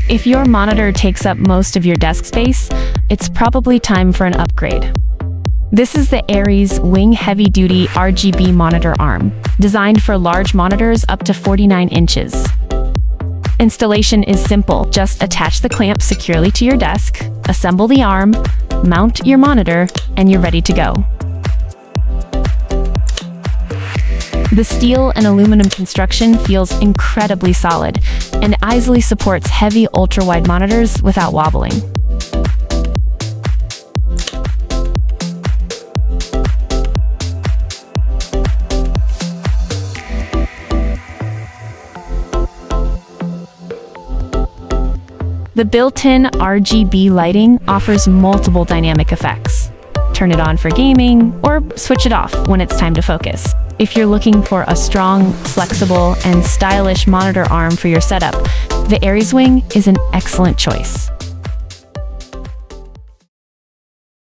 If your monitor takes up most of your desk space, it's probably time for an upgrade. This is the ARES Wing Heavy Duty RGB Monitor Arm, designed for large monitors up to 49 inches. Installation is simple. Just attach the clamp securely to your desk, assemble the arm, mount your monitor, and you're ready to go. The steel and aluminum construction feels incredibly solid and easily supports heavy ultra-wide monitors without wobbling. The built-in RGB lighting offers multiple dynamic effects. Turn it on for gaming or switch it off when it's time to focus. If you're looking for a strong, flexible, and stylish monitor arm for your setup, the ARES Wing is an excellent choice.